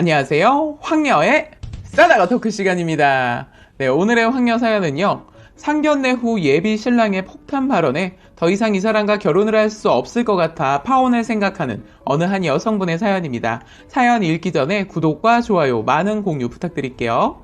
안녕하세요. 황녀의 싸다가 토크 시간입니다. 네, 오늘의 황녀 사연은요. 상견례 후 예비 신랑의 폭탄 발언에 더 이상 이 사람과 결혼을 할 수 없을 것 같아 파혼을 생각하는 어느 한 여성분의 사연입니다. 사연 읽기 전에 구독과 좋아요, 많은 공유 부탁드릴게요.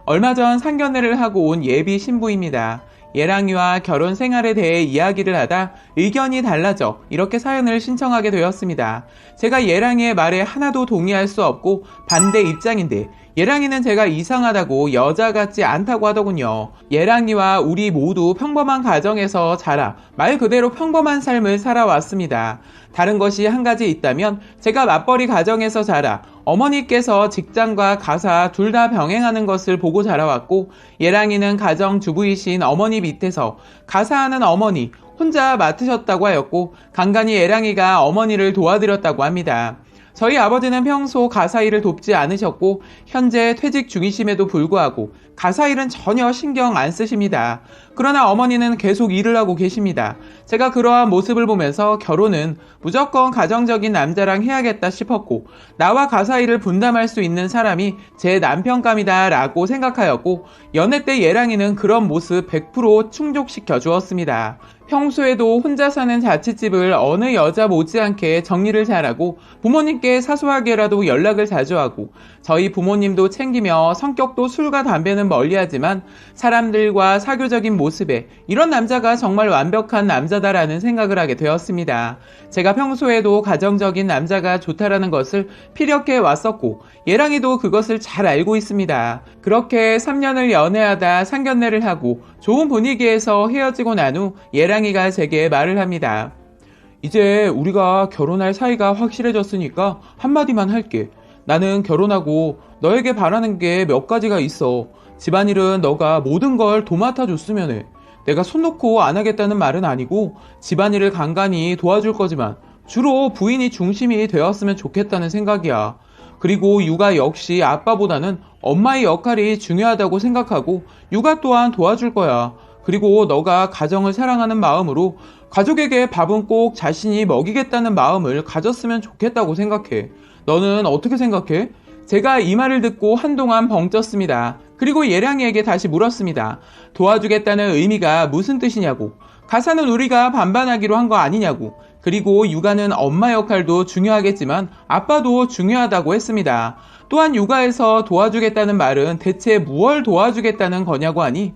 얼마 전 상견례를 하고 온 예비 신부입니다. 예랑이와 결혼 생활에 대해 이야기를 하다 의견이 달라져 이렇게 사연을 신청하게 되었습니다. 제가 예랑이의 말에 하나도 동의할 수 없고 반대 입장인데 예랑이는 제가 이상하다고 여자 같지 않다고 하더군요. 예랑이와 우리 모두 평범한 가정에서 자라 말 그대로 평범한 삶을 살아왔습니다. 다른 것이 한 가지 있다면 제가 맞벌이 가정에서 자라 어머니께서 직장과 가사 둘 다 병행하는 것을 보고 자라왔고 예랑이는 가정주부이신 어머니 밑에서 가사하는 어머니 혼자 맡으셨다고 하였고 간간히 예랑이가 어머니를 도와드렸다고 합니다. 저희 아버지는 평소 가사 일을 돕지 않으셨고 현재 퇴직 중이심에도 불구하고 가사 일은 전혀 신경 안 쓰십니다. 그러나 어머니는 계속 일을 하고 계십니다. 제가 그러한 모습을 보면서 결혼은 무조건 가정적인 남자랑 해야겠다 싶었고 나와 가사 일을 분담할 수 있는 사람이 제 남편감이다 라고 생각하였고 연애 때 예랑이는 그런 모습 100% 충족시켜 주었습니다. 평소에도 혼자 사는 자취집을 어느 여자 못지않게 정리를 잘하고 부모님께 사소하게라도 연락을 자주 하고 저희 부모님도 챙기며 성격도 술과 담배는 멀리하지만 사람들과 사교적인 모습에 이런 남자가 정말 완벽한 남자다라는 생각을 하게 되었습니다. 제가 평소에도 가정적인 남자가 좋다라는 것을 피력해 왔었고 예랑이도 그것을 잘 알고 있습니다. 그렇게 3년을 연애하다 상견례를 하고 좋은 분위기에서 헤어지고 난 후 예랑이가 제게 말을 합니다. 이제 우리가 결혼할 사이가 확실해졌으니까 한마디만 할게. 나는 결혼하고 너에게 바라는 게 몇 가지가 있어. 집안일은 너가 모든 걸 도맡아 줬으면 해. 내가 손 놓고 안 하겠다는 말은 아니고 집안일을 간간히 도와줄 거지만 주로 부인이 중심이 되었으면 좋겠다는 생각이야. 그리고 육아 역시 아빠보다는 엄마의 역할이 중요하다고 생각하고 육아 또한 도와줄 거야. 그리고 너가 가정을 사랑하는 마음으로 가족에게 밥은 꼭 자신이 먹이겠다는 마음을 가졌으면 좋겠다고 생각해. 너는 어떻게 생각해? 제가 이 말을 듣고 한동안 벙쪘습니다. 그리고 예랑이에게 다시 물었습니다. 도와주겠다는 의미가 무슨 뜻이냐고. 가사는 우리가 반반하기로 한 거 아니냐고. 그리고 육아는 엄마 역할도 중요하겠지만 아빠도 중요하다고 했습니다. 또한 육아에서 도와주겠다는 말은 대체 무엇을 도와주겠다는 거냐고 하니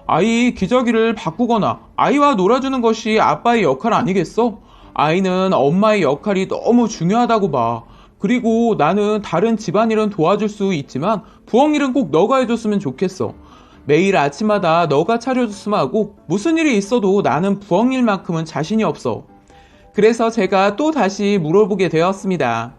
아이 기저귀를 바꾸거나 아이와 놀아주는 것이 아빠의 역할 아니겠어? 아이는 엄마의 역할이 너무 중요하다고 봐. 그리고 나는 다른 집안일은 도와줄 수 있지만 부엌일은 꼭 너가 해줬으면 좋겠어. 매일 아침마다 너가 차려줬으면 하고 무슨 일이 있어도 나는 부엌일만큼은 자신이 없어. 그래서 제가 또 다시 물어보게 되었습니다.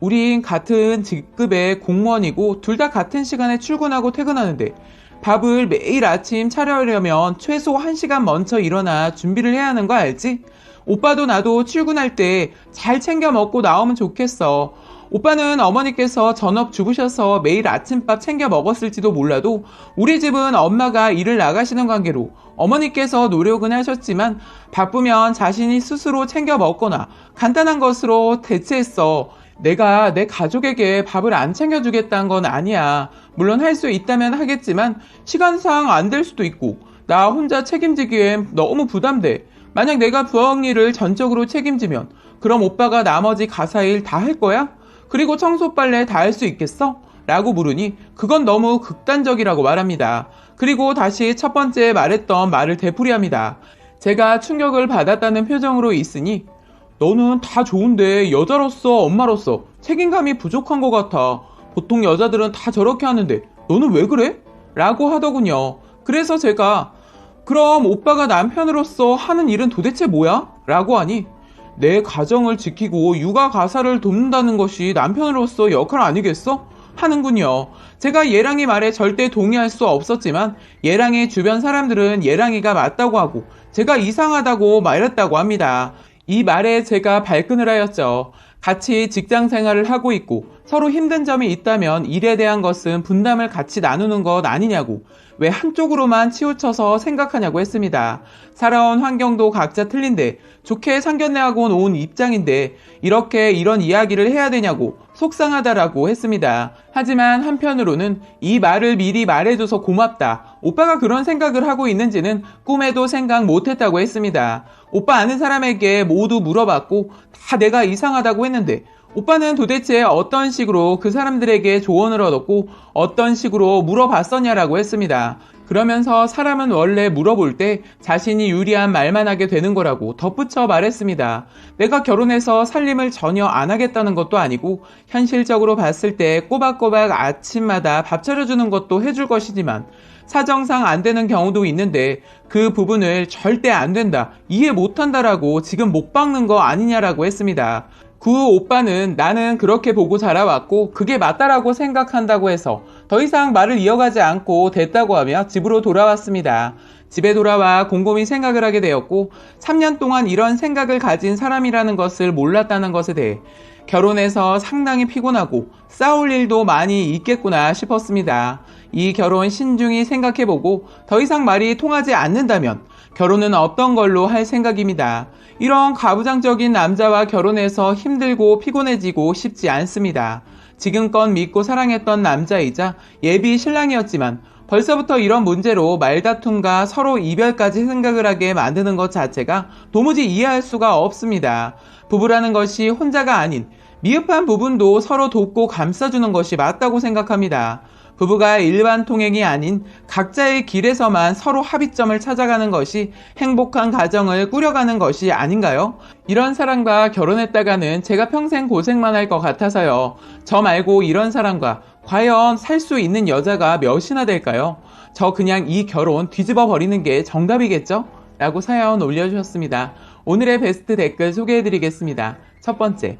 우린 같은 직급의 공무원이고 둘 다 같은 시간에 출근하고 퇴근하는데 밥을 매일 아침 차려려면 최소 1시간 먼저 일어나 준비를 해야 하는 거 알지? 오빠도 나도 출근할 때 잘 챙겨 먹고 나오면 좋겠어. 오빠는 어머니께서 전업 주부셔서 매일 아침밥 챙겨 먹었을지도 몰라도 우리 집은 엄마가 일을 나가시는 관계로 어머니께서 노력은 하셨지만 바쁘면 자신이 스스로 챙겨 먹거나 간단한 것으로 대체했어. 내가 내 가족에게 밥을 안 챙겨주겠다는 건 아니야. 물론 할 수 있다면 하겠지만 시간상 안 될 수도 있고 나 혼자 책임지기엔 너무 부담돼. 만약 내가 부엌 일을 전적으로 책임지면 그럼 오빠가 나머지 가사일 다 할 거야? 그리고 청소 빨래 다 할 수 있겠어? 라고 물으니 그건 너무 극단적이라고 말합니다. 그리고 다시 첫 번째 말했던 말을 되풀이합니다. 제가 충격을 받았다는 표정으로 있으니 너는 다 좋은데 여자로서 엄마로서 책임감이 부족한 것 같아. 보통 여자들은 다 저렇게 하는데 너는 왜 그래? 라고 하더군요. 그래서 제가 그럼 오빠가 남편으로서 하는 일은 도대체 뭐야? 라고 하니 내 가정을 지키고 육아 가사를 돕는다는 것이 남편으로서 역할 아니겠어? 하는군요. 제가 예랑이 말에 절대 동의할 수 없었지만 예랑이 주변 사람들은 예랑이가 맞다고 하고 제가 이상하다고 말했다고 합니다. 이 말에 제가 발끈을 하였죠. 같이 직장 생활을 하고 있고 서로 힘든 점이 있다면 일에 대한 것은 분담을 같이 나누는 것 아니냐고, 왜 한쪽으로만 치우쳐서 생각하냐고 했습니다. 살아온 환경도 각자 틀린데 좋게 상견례하고 온 입장인데 이렇게 이런 이야기를 해야 되냐고 속상하다라고 했습니다. 하지만 한편으로는 이 말을 미리 말해줘서 고맙다. 오빠가 그런 생각을 하고 있는지는 꿈에도 생각 못했다고 했습니다. 오빠 아는 사람에게 모두 물어봤고 다 내가 이상하다고 했는데 오빠는 도대체 어떤 식으로 그 사람들에게 조언을 얻었고 어떤 식으로 물어봤었냐라고 했습니다. 그러면서 사람은 원래 물어볼 때 자신이 유리한 말만 하게 되는 거라고 덧붙여 말했습니다. 내가 결혼해서 살림을 전혀 안 하겠다는 것도 아니고 현실적으로 봤을 때 꼬박꼬박 아침마다 밥 차려주는 것도 해줄 것이지만 사정상 안 되는 경우도 있는데 그 부분을 절대 안 된다, 이해 못한다라고 지금 못 박는 거 아니냐라고 했습니다. 그 오빠는 나는 그렇게 보고 자라왔고 그게 맞다라고 생각한다고 해서 더 이상 말을 이어가지 않고 됐다고 하며 집으로 돌아왔습니다. 집에 돌아와 곰곰이 생각을 하게 되었고 3년 동안 이런 생각을 가진 사람이라는 것을 몰랐다는 것에 대해 결혼해서 상당히 피곤하고 싸울 일도 많이 있겠구나 싶었습니다. 이 결혼 신중히 생각해보고 더 이상 말이 통하지 않는다면 결혼은 없던 걸로 할 생각입니다. 이런 가부장적인 남자와 결혼해서 힘들고 피곤해지고 싶지 않습니다. 지금껏 믿고 사랑했던 남자이자 예비 신랑이었지만 벌써부터 이런 문제로 말다툼과 서로 이별까지 생각을 하게 만드는 것 자체가 도무지 이해할 수가 없습니다. 부부라는 것이 혼자가 아닌 미흡한 부분도 서로 돕고 감싸주는 것이 맞다고 생각합니다. 부부가 일반 통행이 아닌 각자의 길에서만 서로 합의점을 찾아가는 것이 행복한 가정을 꾸려가는 것이 아닌가요? 이런 사람과 결혼했다가는 제가 평생 고생만 할 것 같아서요. 저 말고 이런 사람과 과연 살 수 있는 여자가 몇이나 될까요? 저 그냥 이 결혼 뒤집어 버리는 게 정답이겠죠? 라고 사연 올려주셨습니다. 오늘의 베스트 댓글 소개해드리겠습니다. 첫 번째.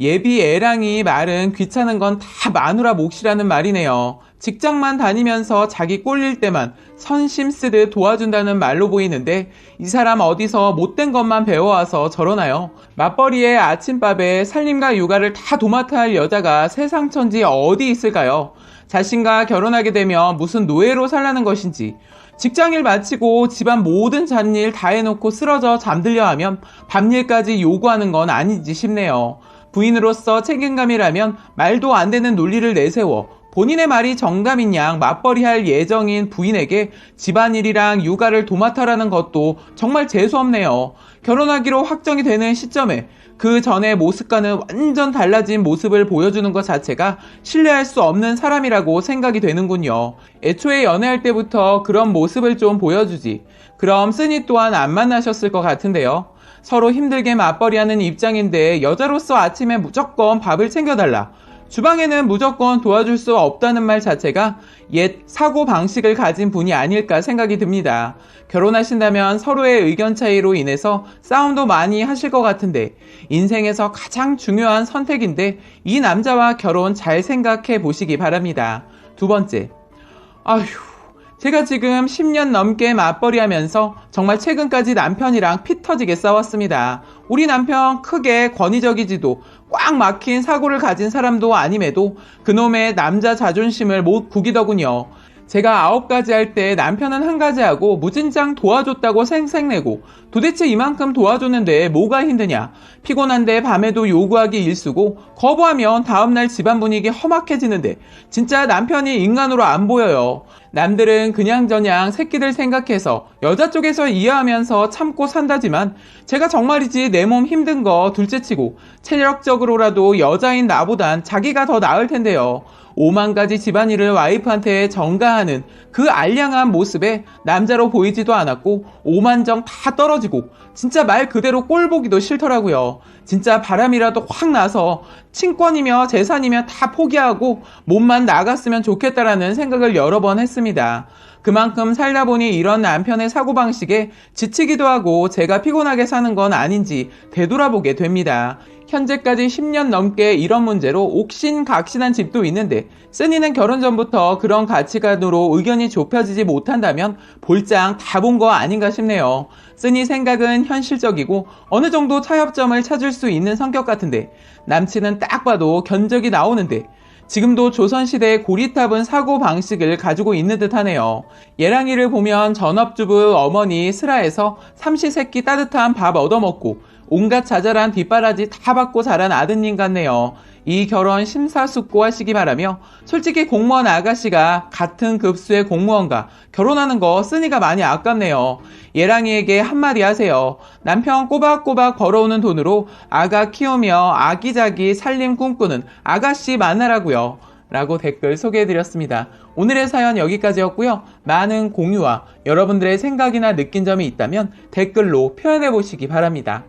예비 애랑이 말은 귀찮은 건 다 마누라 몫이라는 말이네요. 직장만 다니면서 자기 꼴릴 때만 선심 쓰듯 도와준다는 말로 보이는데 이 사람 어디서 못된 것만 배워와서 저러나요? 맞벌이에 아침밥에 살림과 육아를 다 도맡아 할 여자가 세상 천지 어디 있을까요? 자신과 결혼하게 되면 무슨 노예로 살라는 것인지, 직장일 마치고 집안 모든 잡일 다 해놓고 쓰러져 잠들려 하면 밥일까지 요구하는 건 아닌지 싶네요. 부인으로서 책임감이라면 말도 안 되는 논리를 내세워 본인의 말이 정답인 양 맞벌이할 예정인 부인에게 집안일이랑 육아를 도맡아라는 것도 정말 재수없네요. 결혼하기로 확정이 되는 시점에 그 전의 모습과는 완전 달라진 모습을 보여주는 것 자체가 신뢰할 수 없는 사람이라고 생각이 되는군요. 애초에 연애할 때부터 그런 모습을 좀 보여주지. 그럼 쓰니 또한 안 만나셨을 것 같은데요. 서로 힘들게 맞벌이하는 입장인데 여자로서 아침에 무조건 밥을 챙겨달라, 주방에는 무조건 도와줄 수 없다는 말 자체가 옛 사고방식을 가진 분이 아닐까 생각이 듭니다. 결혼하신다면 서로의 의견 차이로 인해서 싸움도 많이 하실 것 같은데 인생에서 가장 중요한 선택인데 이 남자와 결혼 잘 생각해 보시기 바랍니다. 두 번째. 아휴, 제가 지금 10년 넘게 맞벌이 하면서 정말 최근까지 남편이랑 피 터지게 싸웠습니다. 우리 남편 크게 권위적이지도 꽉 막힌 사고를 가진 사람도 아님에도 그놈의 남자 자존심을 못 구기더군요. 제가 9가지 할 때 남편은 1가지 하고 무진장 도와줬다고 생색내고 도대체 이만큼 도와줬는데 뭐가 힘드냐. 피곤한데 밤에도 요구하기 일쑤고 거부하면 다음날 집안 분위기 험악해지는데 진짜 남편이 인간으로 안 보여요. 남들은 그냥저냥 새끼들 생각해서 여자 쪽에서 이해하면서 참고 산다지만 제가 정말이지 내 몸 힘든 거 둘째치고 체력적으로라도 여자인 나보단 자기가 더 나을 텐데요. 5만 가지 집안일을 와이프한테 전가하는 그 알량한 모습에 남자로 보이지도 않았고 5만정 다 떨어지고 진짜 말 그대로 꼴 보기도 싫더라고요. 진짜 바람이라도 확 나서 친권이며 재산이며 다 포기하고 몸만 나갔으면 좋겠다라는 생각을 여러 번 했습니다. 그만큼 살다 보니 이런 남편의 사고방식에 지치기도 하고 제가 피곤하게 사는 건 아닌지 되돌아보게 됩니다. 현재까지 10년 넘게 이런 문제로 옥신각신한 집도 있는데 쓰니는 결혼 전부터 그런 가치관으로 의견이 좁혀지지 못한다면 볼장 다 본 거 아닌가 싶네요. 쓰니 생각은 현실적이고 어느 정도 타협점을 찾을 수 있는 성격 같은데 남친은 딱 봐도 견적이 나오는데 지금도 조선시대의 고리타분 사고방식을 가지고 있는 듯 하네요. 예랑이를 보면 전업주부 어머니 슬하에서 삼시세끼 따뜻한 밥 얻어먹고 온갖 자잘한 뒷바라지 다 받고 자란 아드님 같네요. 이 결혼 심사숙고하시기 바라며, 솔직히 공무원 아가씨가 같은 급수의 공무원과 결혼하는 거 쓰니까 많이 아깝네요. 예랑이에게 한마디 하세요. 남편 꼬박꼬박 벌어오는 돈으로 아가 키우며 아기자기 살림 꿈꾸는 아가씨 만나라고요. 라고 댓글 소개해드렸습니다. 오늘의 사연 여기까지였고요. 많은 공유와 여러분들의 생각이나 느낀 점이 있다면 댓글로 표현해보시기 바랍니다.